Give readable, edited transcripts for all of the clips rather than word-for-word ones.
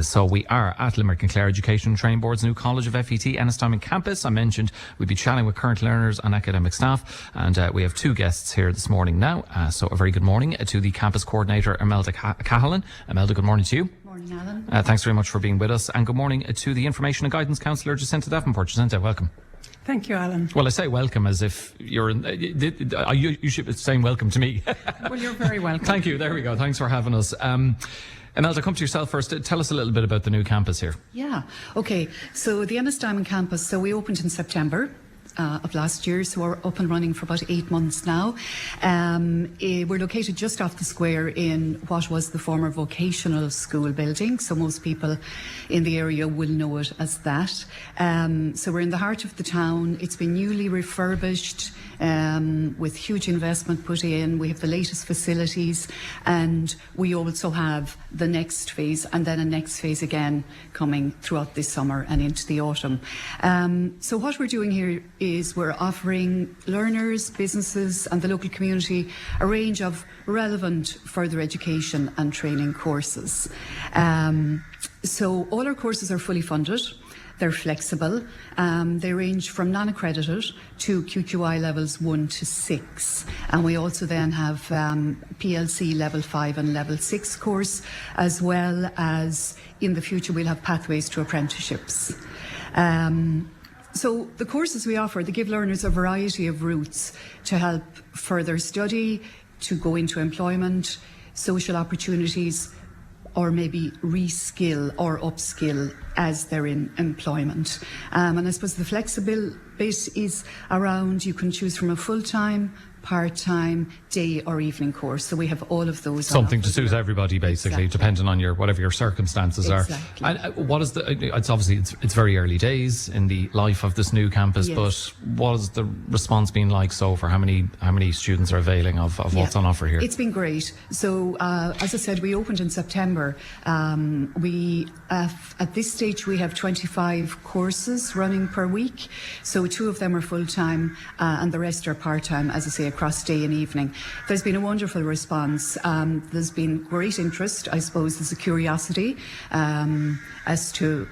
So we are at Limerick and Clare Education and Training Board's new College of FET Ennistymon campus. I mentioned we'd be chatting with current learners and academic staff, and we have two guests here this morning now. So a very good morning to the Campus Coordinator Imelda Cahalan. Imelda, good morning to you. Morning, Alan. Thanks very much for being with us, and good morning to the Information and Guidance Counsellor Jacinta Davenport. Jacinta, welcome. Thank you, Alan. Well, I say welcome as if you're in... you should be saying welcome to me. Well, you're very welcome. Thank you. There we go. Thanks for having us. Imelda, come to yourself first. Tell us a little bit about the new campus here. Yeah. Okay. So the Ennistymon campus, so we opened in September of last year, so we're up and running for about 8 months now. We're located just off the square in what was the former vocational school building, so most people in the area will know it as that. So we're in the heart of the town. It's been newly refurbished with huge investment put in. We have the latest facilities, and we also have the next phase and then a next phase again coming throughout this summer and into the autumn. So what we're doing here is we're offering learners, businesses and the local community a range of relevant further education and training courses. So all our courses are fully funded. They're flexible. They range from non-accredited to QQI levels 1 to 6. And we also then have PLC level 5 and level 6 course, as well as in the future we'll have pathways to apprenticeships. So the courses we offer, they give learners a variety of routes to help further study, to go into employment, social opportunities, or maybe reskill or upskill as they're in employment. And I suppose the flexible bit is around, you can choose from a full-time, part-time, day or evening course. So we have all of those. Something to suit everybody, basically, depending on whatever your circumstances are. And what is it's obviously it's very early days in the life of this new campus, but what has the response been like so far? How many students are availing of what's on offer here? It's been great. So as I said, we opened in September. We at this stage we have 25 courses running per week. So 2 of them are full-time and the rest are part-time, as I say, across day and evening. There's been a wonderful response. There's been great interest. I suppose there's a curiosity as to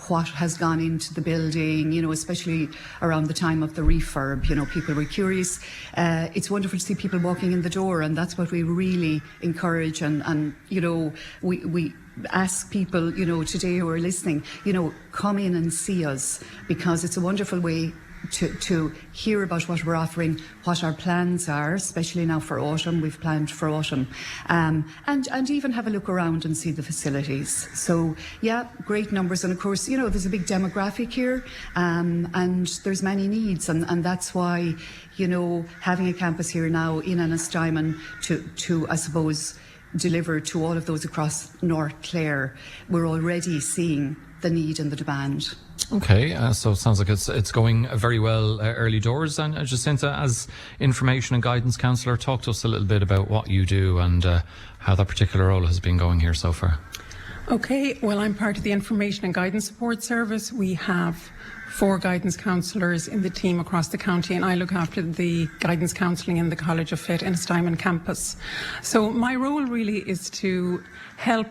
what has gone into the building, especially around the time of the refurb. People were curious. It's wonderful to see people walking in the door, and that's what we really encourage. And we ask people, today who are listening, come in and see us, because it's a wonderful way to hear about what we're offering, what our plans are, especially now for autumn. We've planned for autumn, and even have a look around and see the facilities. So yeah, great numbers, and of course there's a big demographic here, and there's many needs, and that's why having a campus here now in Ennistymon to I suppose deliver to all of those across North Clare, we're already seeing the need and the demand. Okay, so it sounds like it's going very well early doors. And Jacinta, as Information and Guidance Counsellor, talk to us a little bit about what you do and how that particular role has been going here so far. Okay, well, I'm part of the Information and Guidance Support Service. We have 4 guidance counsellors in the team across the county, and I look after the guidance counselling in the College of FET Ennistymon campus. So my role really is to help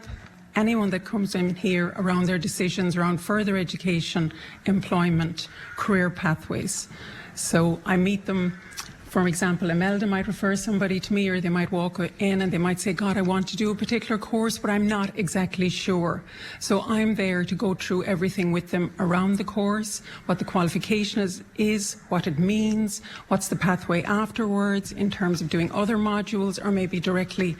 anyone that comes in here around their decisions around further education, employment, career pathways. So I meet them. For example, Imelda might refer somebody to me, or they might walk in and they might say, God, I want to do a particular course, but I'm not exactly sure. So I'm there to go through everything with them around the course, what the qualification is, what it means, what's the pathway afterwards in terms of doing other modules, or maybe directly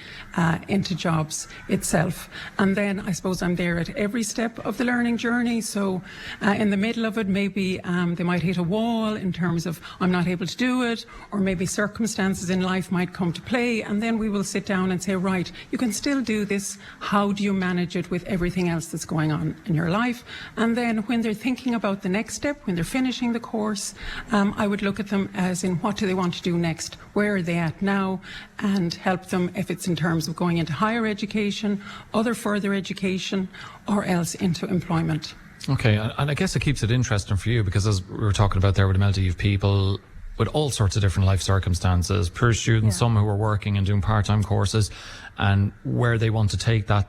into jobs itself. And then I suppose I'm there at every step of the learning journey. So in the middle of it, maybe they might hit a wall in terms of I'm not able to do it, or maybe circumstances in life might come to play, and then we will sit down and say, right, you can still do this. How do you manage it with everything else that's going on in your life? And then when they're thinking about the next step, when they're finishing the course, I would look at them as in what do they want to do next? Where are they at now? And help them if it's in terms of going into higher education, other further education, or else into employment. Okay, and I guess it keeps it interesting for you, because as we were talking about there with Imelda, you have people with all sorts of different life circumstances, poor students, some who are working and doing part-time courses, and where they want to take that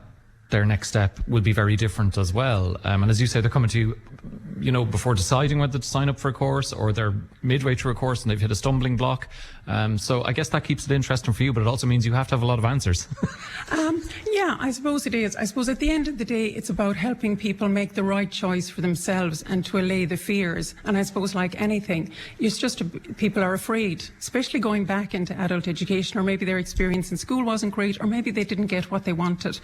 their next step will be very different as well. And as you say, they're coming to you, before deciding whether to sign up for a course, or they're midway through a course and they've hit a stumbling block. So I guess that keeps it interesting for you, but it also means you have to have a lot of answers. Yeah, I suppose it is. I suppose at the end of the day, it's about helping people make the right choice for themselves and to allay the fears. And I suppose, like anything, it's just people are afraid, especially going back into adult education, or maybe their experience in school wasn't great, or maybe they didn't get what they wanted,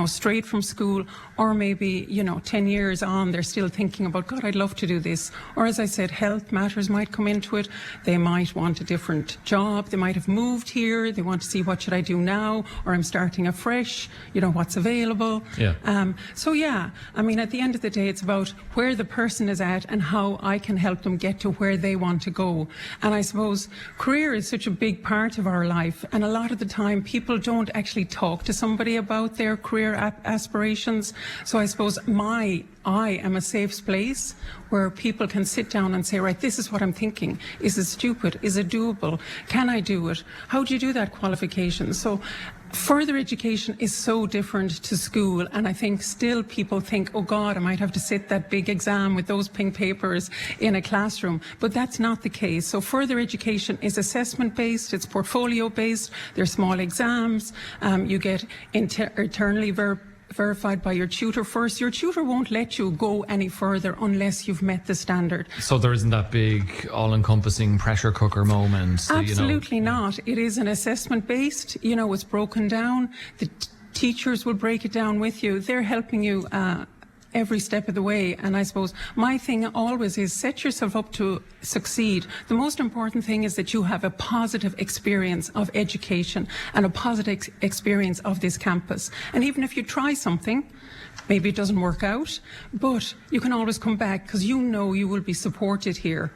straight from school, or maybe, 10 years on, they're still thinking about, God, I'd love to do this. Or as I said, health matters might come into it. They might want a different job. They might have moved here. They want to see, what should I do now? Or I'm starting afresh. What's available. Yeah. At the end of the day, it's about where the person is at and how I can help them get to where they want to go. And I suppose career is such a big part of our life. And a lot of the time, people don't actually talk to somebody about their career aspirations. So I suppose I am a safe place where people can sit down and say, right, this is what I'm thinking. Is it stupid? Is it doable? Can I do it? How do you do that qualification? So further education is so different to school, and I think still people think, oh God, I might have to sit that big exam with those pink papers in a classroom, but that's not the case. So further education is assessment based, it's portfolio based, there's small exams, you get internally verified by your tutor first. Your tutor won't let you go any further unless you've met the standard. So there isn't that big all-encompassing pressure cooker moment? Absolutely not. It is an assessment based, it's broken down. The teachers will break it down with you. They're helping you every step of the way. And I suppose my thing always is set yourself up to succeed. The most important thing is that you have a positive experience of education and a positive experience of this campus. And even if you try something, maybe it doesn't work out, but you can always come back because you will be supported here.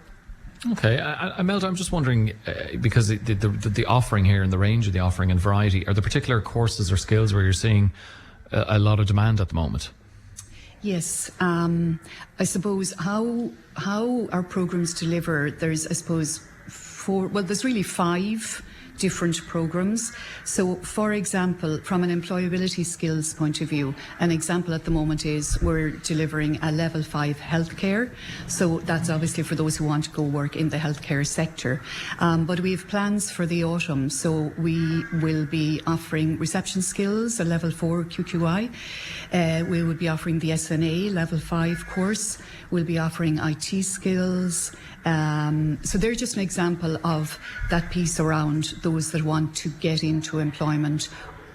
Okay, Imelda, I'm just wondering, because the offering here and the range of the offering and variety, are there particular courses or skills where you're seeing a lot of demand at the moment? Yes, I suppose how our programs deliver, there's, I suppose, there's really 5 different programs. So, for example, from an employability skills point of view, an example at the moment is we're delivering a level 5 healthcare. So that's obviously for those who want to go work in the healthcare sector. But we have plans for the autumn. So we will be offering reception skills, a level 4 QQI. We will be offering the SNA level 5 course. We'll be offering IT skills. So they're just an example of that piece around those that want to get into employment,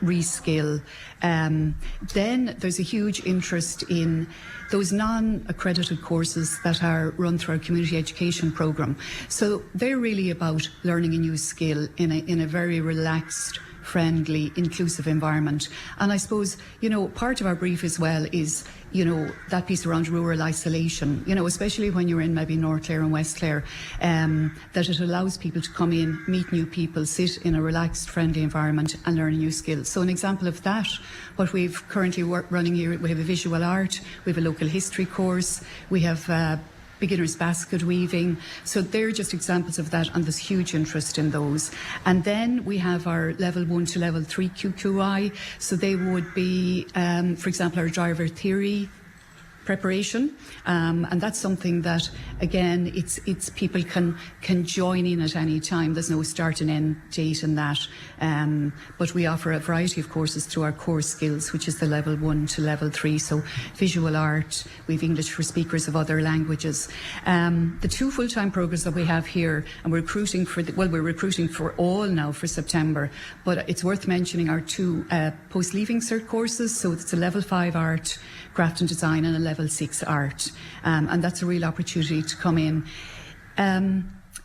reskill. Then there's a huge interest in those non-accredited courses that are run through our community education programme. So they're really about learning a new skill in a very relaxed, friendly, inclusive environment. And I suppose, part of our brief as well is, that piece around rural isolation, especially when you're in maybe North Clare and West Clare, that it allows people to come in, meet new people, sit in a relaxed, friendly environment and learn a new skill. So an example of that, what we've currently running here, we have a visual art, we have a local history course, we have beginner's basket weaving. So they're just examples of that, and there's huge interest in those. And then we have our level 1 to level 3 QQI. So they would be, for example, our driver theory preparation, and that's something that, again, it's people can join in at any time. There's no start and end date in that, but we offer a variety of courses through our core skills, which is the level 1 to level 3. So visual art, we've English for speakers of other languages. The 2 full-time programs that we have here, and we're recruiting for all now for September, but it's worth mentioning our 2 post-leaving cert courses. So it's a level 5 art, craft and design, and a level 6 art, and that's a real opportunity to come in.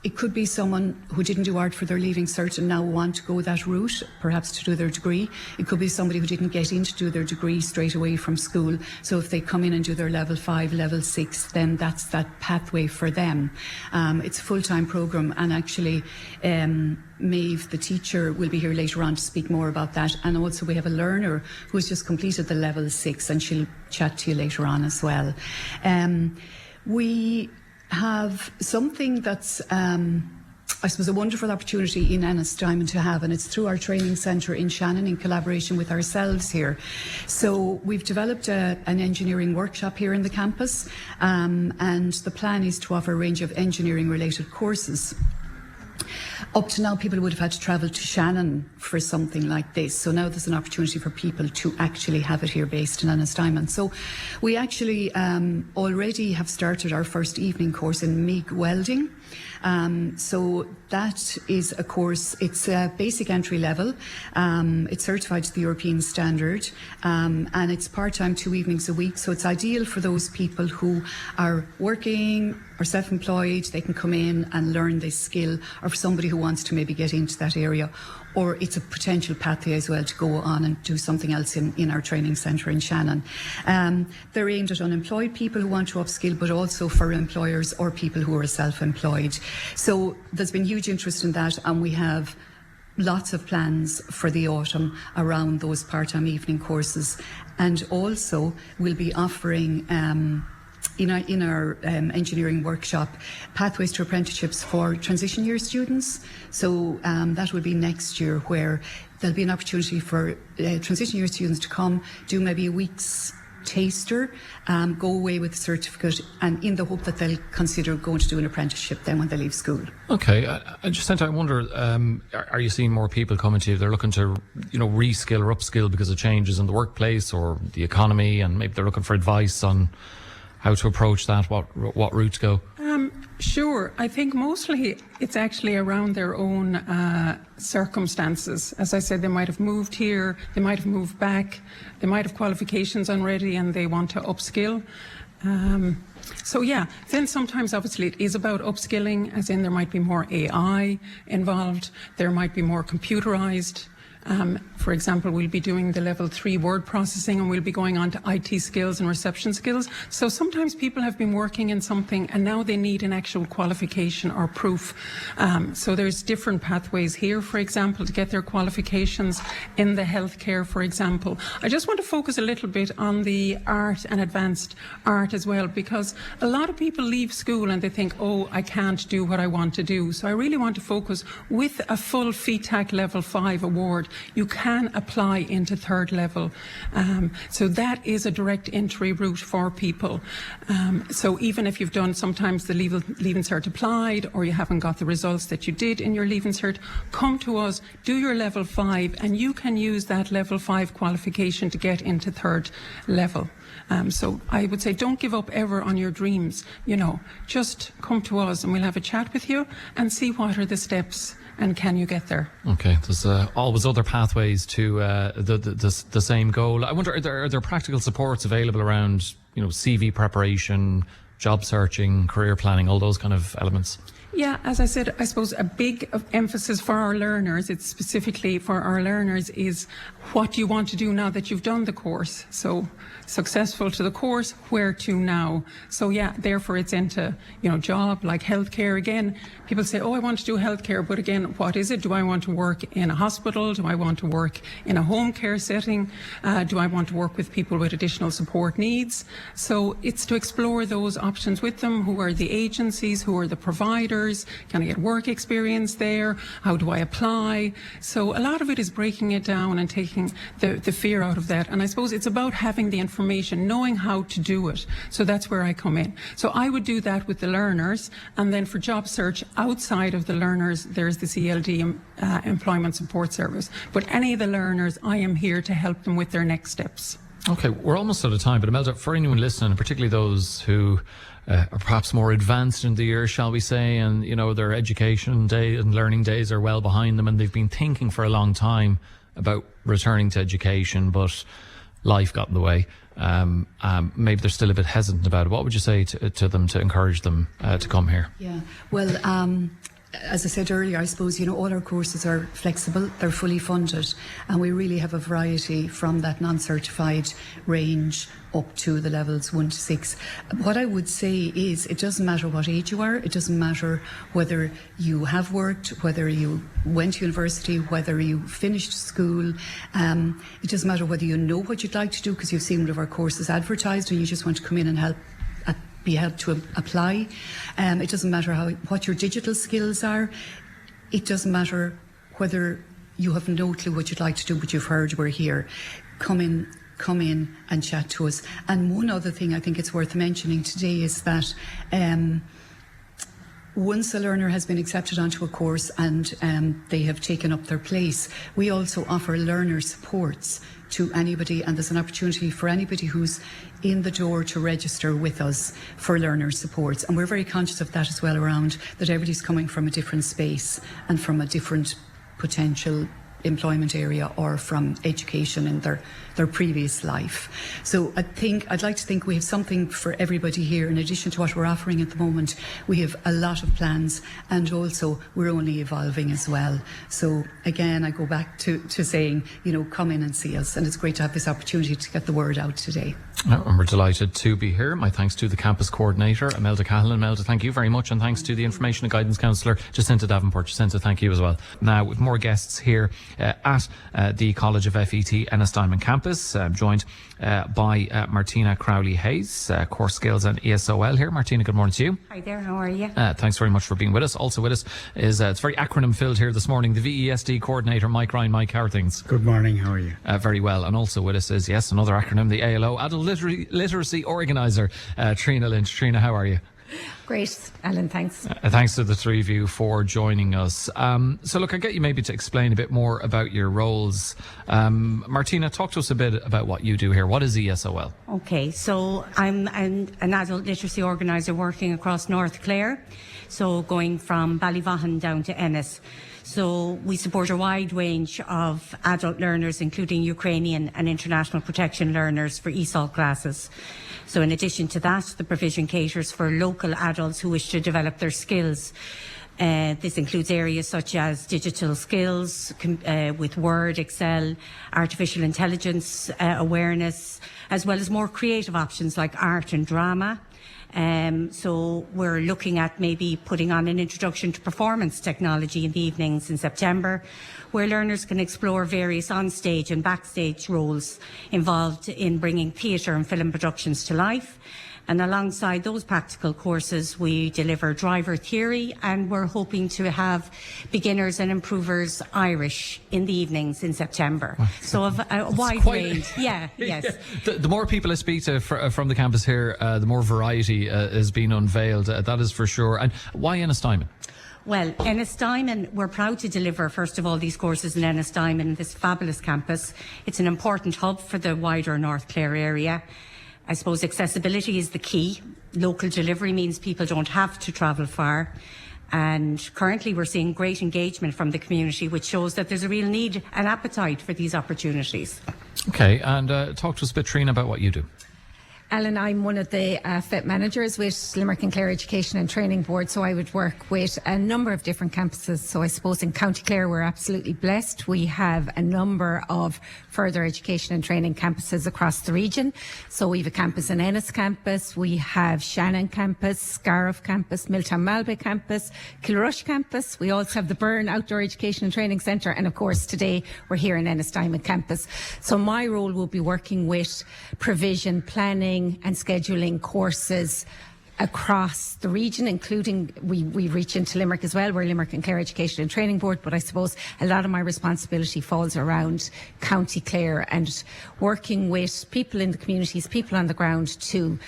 It could be someone who didn't do art for their leaving cert and now want to go that route, perhaps to do their degree. It could be somebody who didn't get in to do their degree straight away from school. So if they come in and do their level 5, level 6, then that's that pathway for them. It's a full-time programme, and actually Maeve, the teacher, will be here later on to speak more about that. And also we have a learner who has just completed the level 6, and she'll chat to you later on as well. We have something that's I suppose, a wonderful opportunity in Ennistymon to have, and it's through our training centre in Shannon in collaboration with ourselves here. So we've developed an engineering workshop here in the campus, and the plan is to offer a range of engineering related courses. Up to now, people would have had to travel to Shannon for something like this. So now there's an opportunity for people to actually have it here based in Ennistymon. So we actually already have started our first evening course in MIG welding. So that is a course, it's a basic entry level, it's certified to the European standard, and it's part-time 2 evenings a week, so it's ideal for those people who are working or self-employed. They can come in and learn this skill, or for somebody who wants to maybe get into that area, or it's a potential pathway as well to go on and do something else in our training centre in Shannon. They're aimed at unemployed people who want to upskill, but also for employers or people who are self-employed. So there's been huge interest in that, and we have lots of plans for the autumn around those part-time evening courses. And also we'll be offering in our engineering workshop pathways to apprenticeships for transition year students. So that will be next year, where there'll be an opportunity for transition year students to come, do maybe a week's taster, go away with a certificate, and in the hope that they'll consider going to do an apprenticeship then when they leave school. Okay, Jacinta, I wonder, are you seeing more people coming to you? They're looking to, reskill or upskill because of changes in the workplace or the economy, and maybe they're looking for advice on how to approach that, what route to go? Sure. I think mostly it's actually around their own circumstances. As I said, they might have moved here, they might have moved back, they might have qualifications already and they want to upskill. So yeah, then sometimes obviously it is about upskilling, as in there might be more AI involved, there might be more computerized. For example, we'll be doing the level 3 word processing, and we'll be going on to IT skills and reception skills. So sometimes people have been working in something and now they need an actual qualification or proof. So there's different pathways here, for example, to get their qualifications in the healthcare, for example. I just want to focus a little bit on the art and advanced art as well, because a lot of people leave school and they think, oh, I can't do what I want to do. So I really want to focus with a full FET level 5 award. You can apply into third level. So that is a direct entry route for people. So even if you've done sometimes the Leaving Cert applied, or you haven't got the results that you did in your Leaving Cert, come to us, do your level 5, and you can use that level 5 qualification to get into third level. So I would say don't give up ever on your dreams. Just come to us and we'll have a chat with you and see what are the steps and can you get there. Okay, there's always other pathways to the same goal. I wonder, are there practical supports available around CV preparation, job searching, career planning, all those kind of elements? Yeah, as I said, I suppose a big emphasis for our learners, it's specifically for our learners, is what do you want to do now that you've done the course? So successful to the course, where to now? So yeah, therefore it's into, job like healthcare. Again, people say, oh, I want to do healthcare, but again, what is it? Do I want to work in a hospital? Do I want to work in a home care setting? Do I want to work with people with additional support needs? So it's to explore those options with them. Who are the agencies? Who are the providers? Can I get work experience there? How do I apply? So a lot of it is breaking it down and taking the fear out of that. And I suppose it's about having the information, knowing how to do it. So that's where I come in. So I would do that with the learners. And then for job search outside of the learners, there's the CLD Employment Support Service. But any of the learners, I am here to help them with their next steps. Okay, we're almost out of time, but Imelda, for anyone listening, particularly those who are perhaps more advanced in the year, shall we say, and their education day and learning days are well behind them, and they've been thinking for a long time about returning to education, but life got in the way. Maybe they're still a bit hesitant about it. What would you say to them to encourage them to come here? Yeah, well, as I said earlier, I suppose, all our courses are flexible, they're fully funded, and we really have a variety from that non-certified range up to the levels 1 to 6. What I would say is it doesn't matter what age you are, it doesn't matter whether you have worked, whether you went to university, whether you finished school, it doesn't matter whether you know what you'd like to do because you've seen one of our courses advertised and you just want to come in and be helped to apply. It doesn't matter what your digital skills are. it doesn't matter whether you have no clue what you'd like to do, but you've heard we're here. Come in and chat to us. And one other thing I think it's worth mentioning today is that once a learner has been accepted onto a course and they have taken up their place, we also offer learner supports to anybody, and there's an opportunity for anybody who's in the door to register with us for learner supports. And we're very conscious of that as well, around that everybody's coming from a different space and from a different potential employment area or from education in their previous life. So I'd like to think we have something for everybody here. In addition to what we're offering at the moment, we have a lot of plans, and also we're only evolving as well. So again, I go back to saying, come in and see us, and it's great to have this opportunity to get the word out today. And we're delighted to be here. My thanks to the Campus Coordinator Imelda Cahalan. Imelda, thank you very much, and thanks to the Information and Guidance Counsellor Jacinta Davenport. Jacinta, thank you as well. Now, with more guests here at the College of FET Ennistymon campus, joined by Martina Crowley Hayes, Core Skills and ESOL here. Martina, good morning to you. Hi there, how are you? Thanks very much for being with us. Also with us is, it's very acronym filled here this morning, the VESD Coordinator Mike Ryan. Mike, how are things? Good morning, how are you? Very well. And also with us is, yes, another acronym, the ALO, Adult Literacy Organiser, Tríona Lynch. Tríona, how are you? Great, Alan, thanks. Thanks to the three of you for joining us. So look, I get you maybe to explain a bit more about your roles. Martina, talk to us a bit about what you do here. What is ESOL? Okay, so I'm an adult literacy organiser working across North Clare, so going from Ballyvaughan down to Ennis. So we support a wide range of adult learners, including Ukrainian and international protection learners for ESOL classes. So in addition to that, the provision caters for local adults who wish to develop their skills. This includes areas such as digital skills with Word, Excel, artificial intelligence awareness, as well as more creative options like art and drama. So we're looking at maybe putting on an introduction to performance technology in the evenings in September, where learners can explore various onstage and backstage roles involved in bringing theatre and film productions to life. And alongside those practical courses, we deliver driver theory, and we're hoping to have beginners and improvers Irish in the evenings in September. Wow. So a wide range. Yeah, yes. Yeah. The more people I speak to from the campus here, the more variety is being unveiled. That is for sure. And why Ennistymon? Well, Ennistymon, we're proud to deliver, first of all, these courses in Ennistymon, this fabulous campus. It's an important hub for the wider North Clare area. I suppose accessibility is the key. Local delivery means people don't have to travel far. And currently we're seeing great engagement from the community, which shows that there's a real need and appetite for these opportunities. Okay, and talk to us a bit, Tríona, about what you do. Ellen, I'm one of the FET managers with Limerick and Clare Education and Training Board, so I would work with a number of different campuses. So I suppose in County Clare we're absolutely blessed. We have a number of further education and training campuses across the region. So we have a campus in Ennis campus, we have Shannon campus, Scariff campus, Milltown Malbay campus, Kilrush campus. We also have the Byrne Outdoor Education and Training Centre, and of course today we're here in Ennistymon campus. So my role will be working with provision, planning and scheduling courses across the region, including we reach into Limerick as well. We're Limerick and Clare Education and Training Board, but I suppose a lot of my responsibility falls around County Clare and working with people in the communities, people on the ground to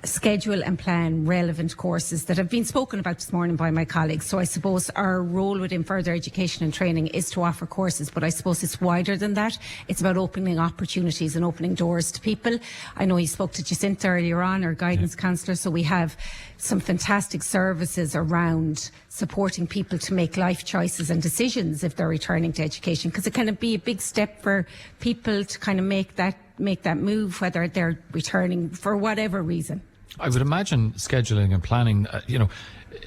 schedule and plan relevant courses that have been spoken about this morning by my colleagues. So I suppose our role within further education and training is to offer courses, but I suppose it's wider than that. It's about opening opportunities and opening doors to people. I know you spoke to Jacinta earlier on, our guidance counsellor, so we have some fantastic services around supporting people to make life choices and decisions if they're returning to education, because it can be a big step for people to kind of make that move, whether they're returning for whatever reason. I would imagine scheduling and planning,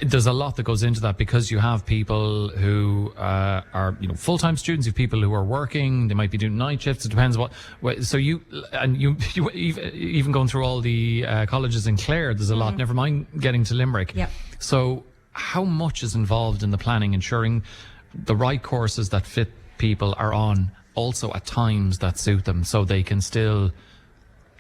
there's a lot that goes into that, because you have people who are, full-time students, you have people who are working, they might be doing night shifts, it depends so you even going through all the colleges in Clare, there's a lot, never mind getting to Limerick. Yep. So how much is involved in the planning, ensuring the right courses that fit people are on, also at times that suit them, so they can still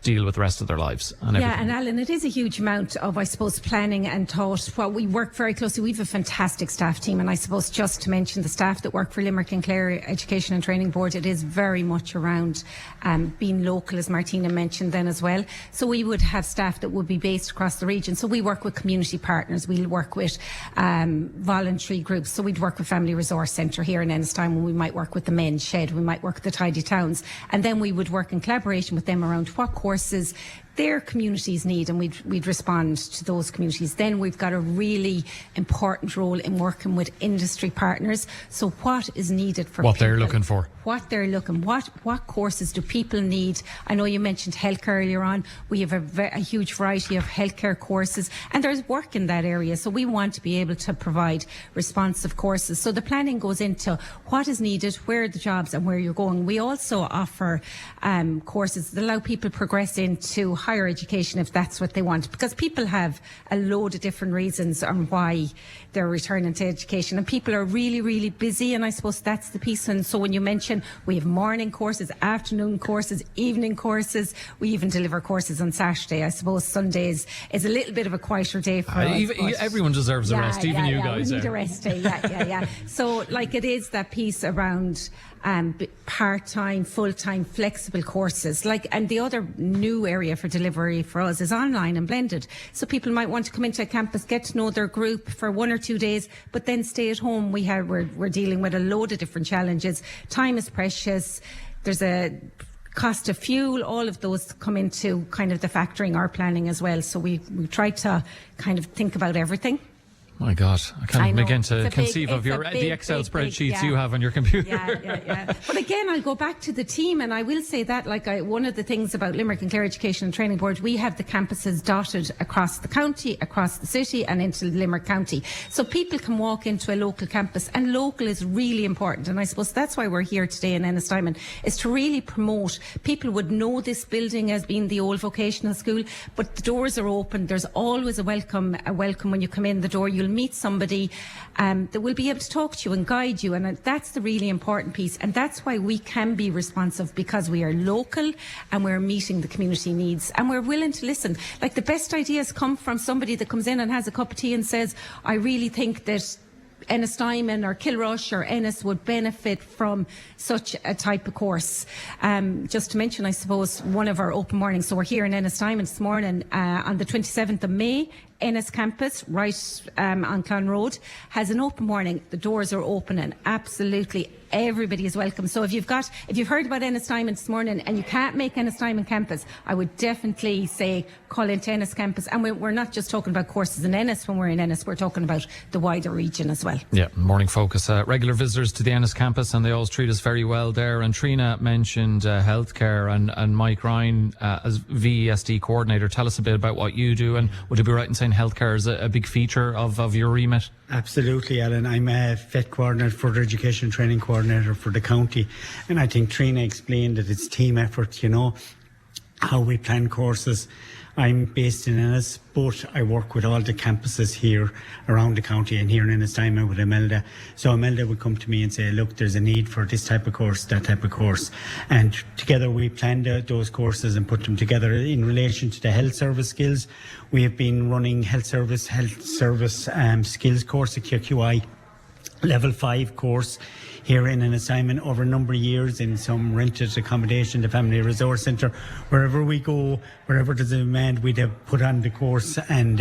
deal with the rest of their lives. And yeah, and Alan, it is a huge amount of, I suppose, planning and thought. Well, we work very closely. We have a fantastic staff team, and I suppose just to mention the staff that work for Limerick and Clare Education and Training Board, it is very much around being local, as Martina mentioned then as well. So we would have staff that would be based across the region. So we work with community partners. We'll work with voluntary groups. So we'd work with Family Resource Centre here in Ennistymon. We might work with the Men's Shed. We might work with the Tidy Towns. And then we would work in collaboration with them around what courses their communities need, and we'd respond to those communities. Then we've got a really important role in working with industry partners. So what is needed for what people, they're looking for, what courses do people need? I know you mentioned healthcare earlier on. We have a huge variety of healthcare courses, and there's work in that area. So we want to be able to provide responsive courses. So the planning goes into what is needed, where are the jobs, and where you're going. We also offer courses that allow people to progress into higher education if that's what they want, because people have a load of different reasons on why they're returning to education, and people are really, really busy, and I suppose that's the piece. And so when you mention we have morning courses, afternoon courses, evening courses, we even deliver courses on Saturday. I suppose Sundays is a little bit of a quieter day for us. Everyone deserves a rest, even you guys. We need a rest day, yeah. So like it is that piece around part-time, full-time, flexible courses. And the other new area for delivery for us is online and blended. So people might want to come into a campus, get to know their group for 1 or 2 days, but then stay at home. We're dealing with a load of different challenges. Time is precious. There's a cost of fuel. All of those come into kind of the factoring our planning as well. So we try to kind of think about everything. My God, I can't begin to conceive of the Excel spreadsheets you have on your computer. Yeah. But again, I'll go back to the team, and I will say that, one of the things about Limerick and Clare Education and Training Board, we have the campuses dotted across the county, across the city, and into Limerick County. So people can walk into a local campus, and local is really important. And I suppose that's why we're here today in Ennistymon, is to really promote. People would know this building as being the old vocational school, but the doors are open. There's always a welcome when you come in the door. You'll meet somebody that will be able to talk to you and guide you, and that's the really important piece. And that's why we can be responsive, because we are local and we're meeting the community needs, and we're willing to listen. Like, the best ideas come from somebody that comes in and has a cup of tea and says, I really think that Ennistymon or Kilrush or Ennis would benefit from such a type of course. Just to mention, I suppose, one of our open mornings, so we're here in Ennistymon this morning on the 27th of May. Ennis campus, right on Clon Road, has an open morning. The doors are open and absolutely everybody is welcome. So if you've heard about Ennistymon this morning and you can't make Ennistymon campus, I would definitely say call into Ennis campus. And we're not just talking about courses in Ennis when we're in Ennis, we're talking about the wider region as well. Yeah, morning focus. Regular visitors to the Ennis campus, and they always treat us very well there. And Tríona mentioned healthcare, and Mike Ryan as VESD Coordinator. Tell us a bit about what you do, and would it be right in saying healthcare is a big feature of your remit? Absolutely, Alan. I'm a FET Coordinator, Further Education Training Coordinator for the county, and I think Tríona explained that it's team effort, how we plan courses. I'm based in Ennis, but I work with all the campuses here around the county, and here in Ennistymon with Imelda. So Imelda would come to me and say, look, there's a need for this type of course, that type of course. And together we plan those courses and put them together. In relation to the health service skills, we have been running health service skills course, a QQI level 5 course here in Ennistymon over a number of years in some rented accommodation, the Family Resource Centre. Wherever we go, wherever there's a demand, we'd have put on the course, and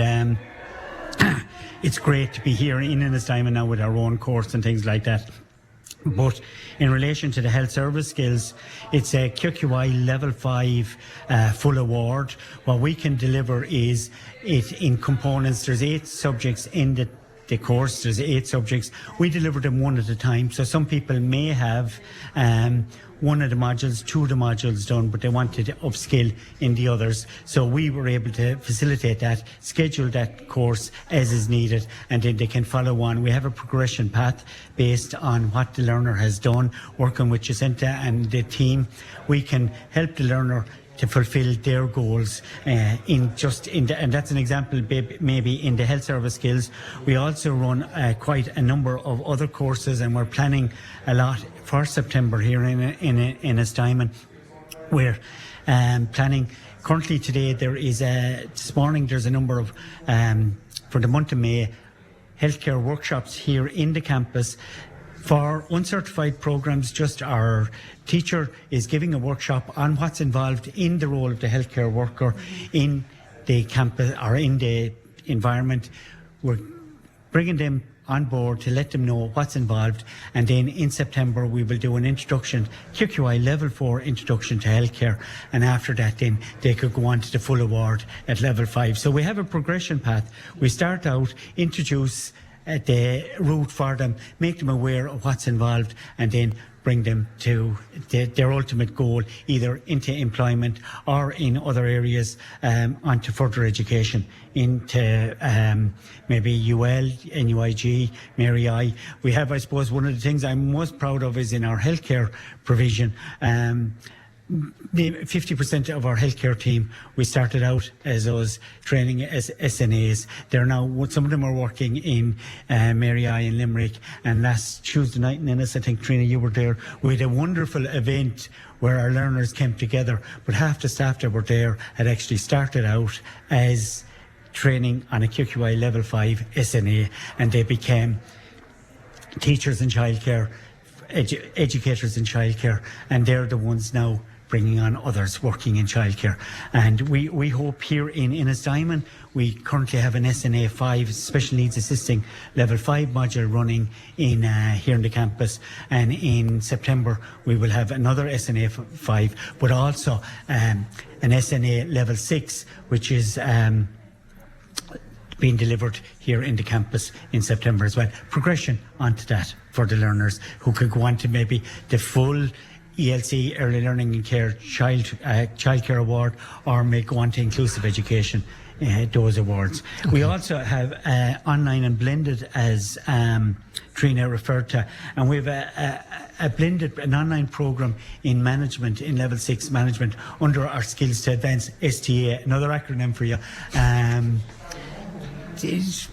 it's great to be here in Ennistymon now with our own course and things like that. But in relation to the health service skills, it's a QQI level 5 full award. What we can deliver is it in components. There's 8 subjects in the course. There's 8 subjects. We deliver them one at a time. So some people may have one of the modules, 2 of the modules done, but they wanted to upskill in the others. So we were able to facilitate that, schedule that course as is needed, and then they can follow on. We have a progression path based on what the learner has done. Working with Jacinta and the team, we can help the learner to fulfill their goals and that's an example maybe in the health service skills. We also run quite a number of other courses, and we're planning a lot for September here in Ennistymon. We're planning currently today this morning there's a number of, for the month of May, healthcare workshops here in the campus. For uncertified programs, just our teacher is giving a workshop on what's involved in the role of the healthcare worker in the campus or in the environment. We're bringing them on board to let them know what's involved, and then in September we will do an introduction, QQI level 4 introduction to healthcare, and after that then they could go on to the full award at level 5. So we have a progression path. We start out, introduce the route for them, make them aware of what's involved, and then bring them to their ultimate goal, either into employment or in other areas, onto further education, into maybe UL, NUIG, Mary I. We have, I suppose, one of the things I'm most proud of is in our healthcare provision. The 50% of our healthcare team, we started out as us training as SNAs. They're now, some of them are working in Mary I in Limerick, and last Tuesday night in Ennis, I think, Tríona, you were there. We had a wonderful event where our learners came together, but half the staff that were there had actually started out as training on a QQI level 5 SNA, and they became teachers in childcare, educators in childcare, and they're the ones now bringing on others working in childcare. And we hope here in Ennistymon, we currently have an SNA 5, Special Needs Assisting Level 5 module running in here in the campus, and in September we will have another SNA 5, but also an SNA Level 6, which is being delivered here in the campus in September as well. Progression onto that for the learners who could go on to maybe the full ELC, Early Learning and Care Childcare Award, or may go on to Inclusive Education, those awards. Okay. We also have online and blended, as Tríona referred to, and we have an online programme in management, in level 6 management, under our Skills to Advance STA, another acronym for you.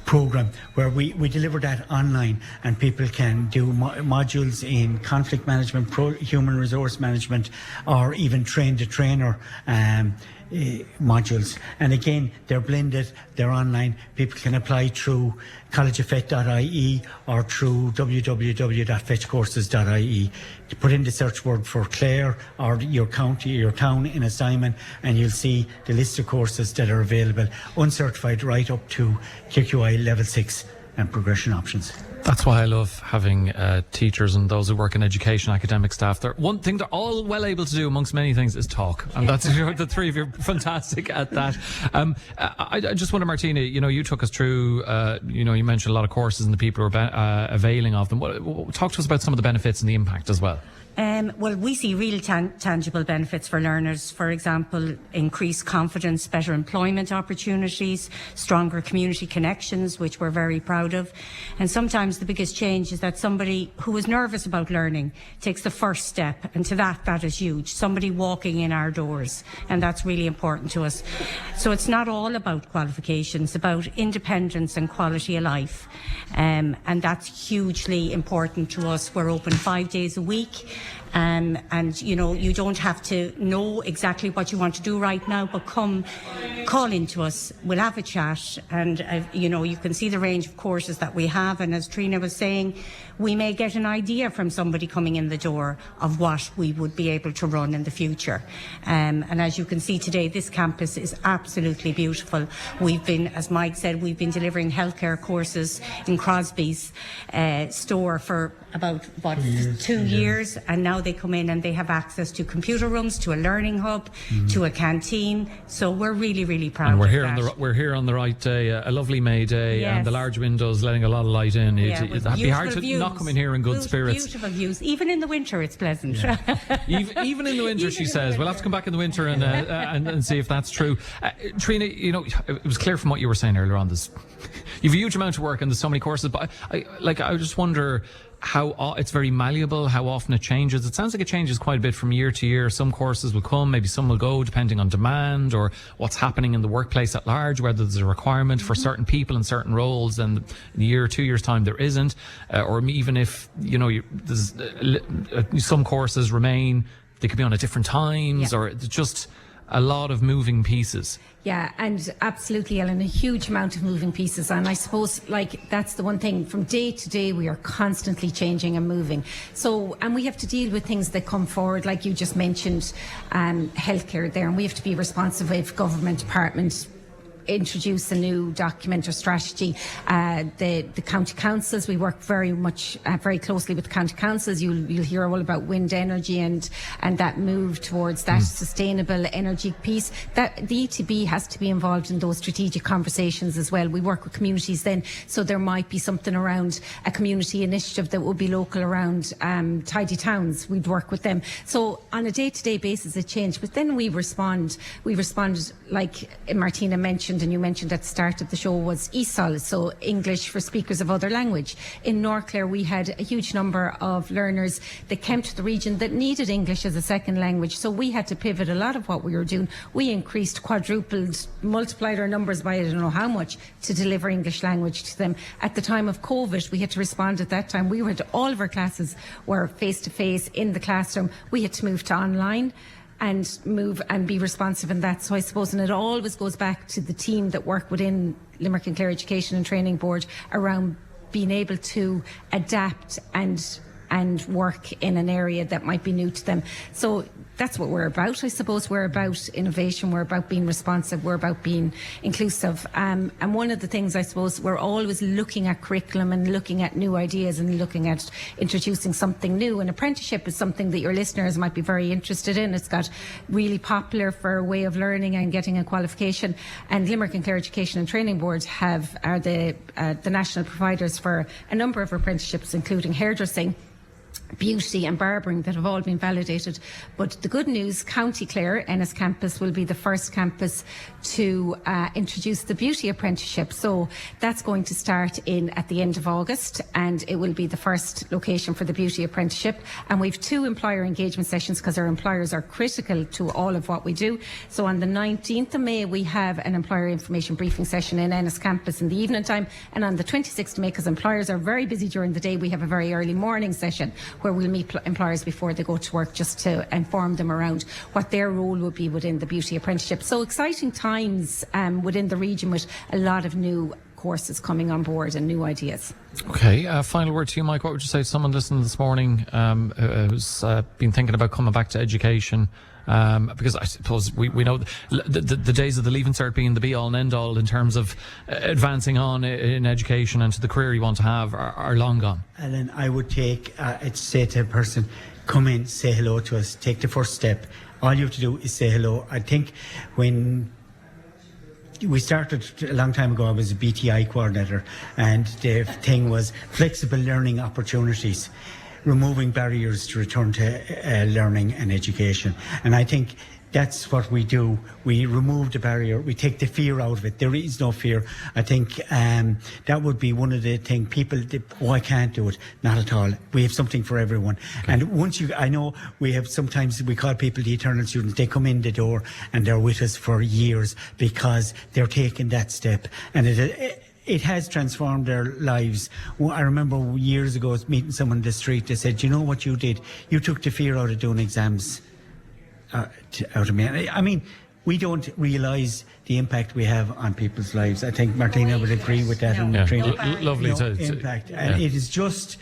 Program where we deliver that online, and people can do modules in conflict management, human resource management, or even train the trainer modules. And again, they're blended, they're online. People can apply through collegeoffet.ie or through www.fetchcourses.ie. Put in the search word for Clare or your county, your town in Ennistymon, and you'll see the list of courses that are available, uncertified right up to QQI level 6 and progression options. That's why I love having teachers and those who work in education, academic staff. One thing they're all well able to do, amongst many things, is talk. And that's the three of you are fantastic at that. I just wonder, Martina, you took us through, you mentioned a lot of courses and the people who are availing of them. Talk to us about some of the benefits and the impact as well. Well, we see real tangible benefits for learners. For example, increased confidence, better employment opportunities, stronger community connections, which we're very proud of. And sometimes the biggest change is that somebody who is nervous about learning takes the first step, and to that is huge. Somebody walking in our doors, and that's really important to us. So it's not all about qualifications, about independence and quality of life. And that's hugely important to us. We're open 5 days a week. And you don't have to know exactly what you want to do right now, but call into us. We'll have a chat, and you can see the range of courses that we have. And as Tríona was saying, we may get an idea from somebody coming in the door of what we would be able to run in the future. And as you can see today, this campus is absolutely beautiful. We've been, as Mike said, we've been delivering healthcare courses in Crosby's store for about 2 years, and now they come in and they have access to computer rooms, to a learning hub, to a canteen. So we're really, really proud. And we're here on the right day, a lovely May day, yes. And the large windows letting a lot of light in. It'd be hard to views. Not come in here in good spirits. Beautiful views, even in the winter. It's pleasant. Yeah. even in the winter, she says. We'll have to come back in the winter and see if that's true. Tríona, it was clear from what you were saying earlier on. You've a huge amount of work and there's so many courses, but I just wonder how it's very malleable, how often it changes. It sounds like it changes quite a bit from year to year. Some courses will come, maybe some will go, depending on demand or what's happening in the workplace at large, whether there's a requirement for certain people in certain roles and in a year or 2 years' time there isn't, or even if some courses remain, they could be on at different times, or just a lot of moving pieces. Yeah, and absolutely, Ellen, a huge amount of moving pieces. And I suppose, that's the one thing. From day to day, we are constantly changing and moving. So, and we have to deal with things that come forward, like you just mentioned, healthcare there. And we have to be responsive if government departments introduce a new document or strategy. The county councils, we work very closely with the county councils. You'll hear all about wind energy and that move towards that sustainable energy piece. That the ETB has to be involved in those strategic conversations as well. We work with communities then, so there might be something around a community initiative that would be local around tidy towns. We'd work with them. So on a day-to-day basis it changed, but then we respond like Martina mentioned, and you mentioned at the start of the show, was ESOL, so English for Speakers of Other Language. In North Clare, we had a huge number of learners that came to the region that needed English as a second language, so we had to pivot a lot of what we were doing. We increased, quadrupled, multiplied our numbers by I don't know how much to deliver English language to them. At the time of COVID, we had to respond at that time. We had all of our classes were face-to-face in the classroom. We had to move to online and move and be responsive in that. So I suppose, and it always goes back to the team that work within Limerick and Clare Education and Training Board around being able to adapt and work in an area that might be new to them. So that's what we're about, I suppose. We're about innovation, we're about being responsive, we're about being inclusive. And one of the things, I suppose, we're always looking at curriculum and looking at new ideas and looking at introducing something new. And apprenticeship is something that your listeners might be very interested in. It's got really popular for a way of learning and getting a qualification. And Limerick and Clare Education and Training Board are the national providers for a number of apprenticeships, including hairdressing, beauty and barbering, that have all been validated. But the good news, County Clare, Ennis campus, will be the first campus to introduce the beauty apprenticeship. So that's going to start at the end of August, and it will be the first location for the beauty apprenticeship. And we've 2 employer engagement sessions, because our employers are critical to all of what we do. So on the 19th of May, we have an employer information briefing session in Ennis campus in the evening time. And on the 26th of May, because employers are very busy during the day, we have a very early morning session where we'll meet employers before they go to work, just to inform them around what their role would be within the beauty apprenticeship. So exciting times within the region, with a lot of new courses coming on board and new ideas. Okay, final word to you, Mike. What would you say to someone listening this morning who's been thinking about coming back to education? Because I suppose we know the days of the Leaving Cert being the be-all and end-all in terms of advancing on in education and to the career you want to have are long gone. Ellen, I would say to a person, come in, say hello to us, take the first step. All you have to do is say hello. I think when we started a long time ago, I was a BTI coordinator, and the thing was flexible learning opportunities, removing barriers to return to learning and education. And I think that's what we do. We remove the barrier, we take the fear out of it. There is no fear. I think that would be one of the things people, I can't do it. Not at all. We have something for everyone. Okay. And I know sometimes we call people the eternal students. They come in the door and they're with us for years because they're taking that step. And it has transformed their lives. I remember years ago meeting someone in the street. They said, "You know what you did? You took the fear out of doing exams out of me." I mean, we don't realise the impact we have on people's lives. I think Martina would agree with that. No. Yeah. Lovely impact. And it is just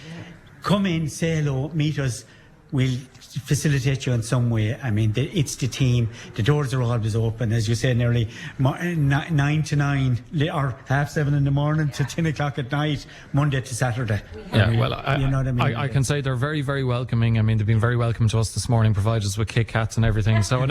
come in, say hello, meet us. We'll facilitate you in some way. I mean, it's the team. The doors are always open, as you say, nearly 9 to 9 or 7:30 in the morning to 10 o'clock at night, Monday to Saturday. Yeah, you know what I mean? I can say they're very, very welcoming. I mean, they've been very welcome to us this morning, provided us with Kit Kats and everything. So,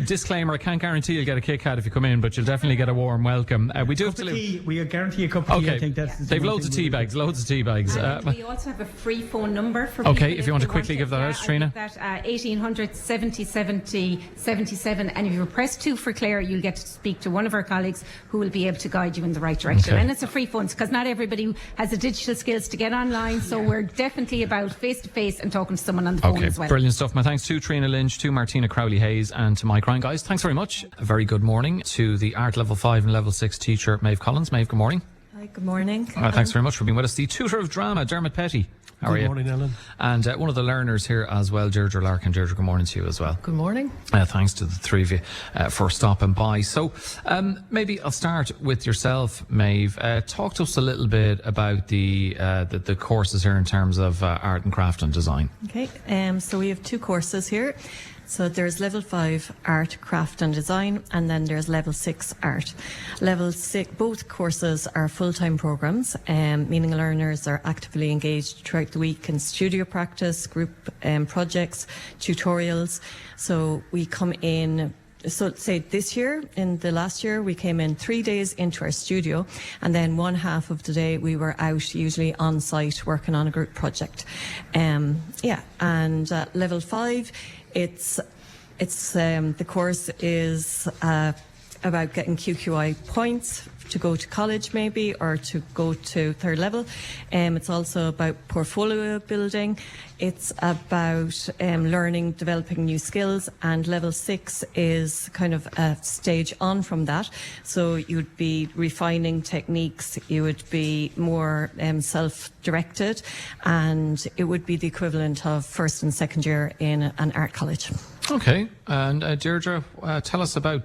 disclaimer, I can't guarantee you'll get a Kit Kat if you come in, but you'll definitely get a warm welcome. We do have to we guarantee a cup of tea. I think that's they've loads of tea bags. We also have a free phone number for people. Okay, if you want to quickly give that out, Tríona. 1800 70 70 77, and if you press 2 for Clare, you'll get to speak to one of our colleagues who will be able to guide you in the right direction. And it's a free phone, because not everybody has the digital skills to get online, so we're definitely about face-to-face and talking to someone on the phone as well. Brilliant stuff. My thanks to Tríona Lynch, to Martina Crowley Hayes, and to Mike Ryan. Guys, thanks very much. A very good morning to the Art Level 5 and Level 6 teacher, Maeve Collins. Maeve, good morning. Hi, good morning. Thanks very much for being with us. The tutor of drama, Dermot Petty. How are you? Good morning, Ellen. And one of the learners here as well, Deirdre Larkin. Deirdre, good morning to you as well. Good morning. Thanks to the three of you for stopping by. So maybe I'll start with yourself, Maeve. Talk to us a little bit about the courses here in terms of art and craft and design. Okay, so we have two courses here. So there's level 5 art, craft and design, and then there's level 6 art. Level 6, both courses are full-time programs, meaning learners are actively engaged throughout the week in studio practice, group projects, tutorials. So we come in, so say this year, in the last year, we came in 3 days into our studio, and then one half of the day we were out, usually on site, working on a group project. And level 5, the course is about getting QQI points to go to college maybe, or to go to third level. It's also about portfolio building. It's about learning, developing new skills, and level 6 is kind of a stage on from that. So you'd be refining techniques, you would be more self-directed, and it would be the equivalent of first and second year in an art college. Okay, and Deirdre, tell us about